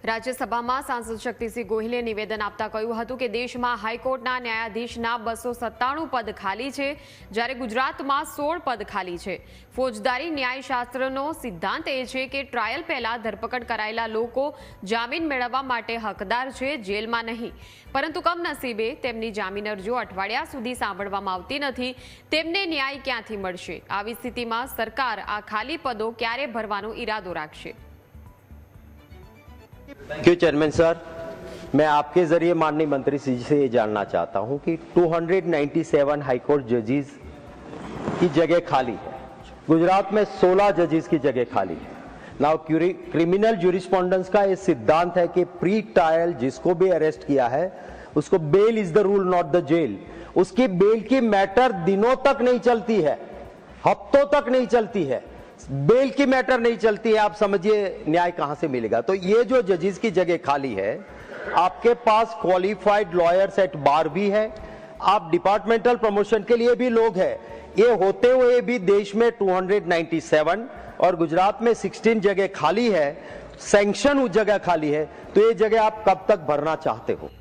રાજ્યસભામાં સાંસદ શક્તિસિંહ ગોહિલે નિવેદન આપતા કહ્યું હતું કે દેશમાં હાઈકોર્ટના ન્યાયાધીશના 297 પદ ખાલી છે, જ્યારે ગુજરાતમાં 16 પદ ખાલી છે। ફોજદારી ન્યાયશાસ્ત્રનો સિદ્ધાંત એ છે કે ટ્રાયલ પહેલા ધરપકડ કરાયેલા લોકો જામીન મેળવવા માટે હકદાર છે, જેલમાં નહીં। પરંતુ કમનસીબે તેમની જામીન અરજીઓ અઠવાડિયા સુધી સાંભળવામાં આવતી નથી। તેમને ન્યાય ક્યાંથી મળશે? આવી સ્થિતિમાં સરકાર આ ખાલી પદો ક્યારે ભરવાનો ઈરાદો રાખશે? थैंक यू चेयरमैन सर, मैं आपके जरिए माननीय मंत्री जी से ये जानना चाहता हूं कि 297 हाईकोर्ट जजेस की जगह खाली है, गुजरात में 16 जजेस की जगह खाली है। नाउ क्रिमिनल ज्यूरिस्पोंडेंस का ये सिद्धांत है कि प्री ट्रायल जिसको भी अरेस्ट किया है उसको bail is the rule not the jail. उसकी बेल की मैटर दिनों तक नहीं चलती है, हफ्तों तक नहीं चलती है, बेल की मैटर नहीं चलती है। आप समझिए न्याय कहां से मिलेगा? तो ये जो जजेस की जगह खाली है, आपके पास क्वालिफाइड लॉयर्स एट बार भी है, आप डिपार्टमेंटल प्रमोशन के लिए भी लोग हैं। ये होते हुए भी देश में 297 और गुजरात में 16 जगह खाली है, सैंक्शन उस जगह खाली है, तो ये जगह आप कब तक भरना चाहते हो?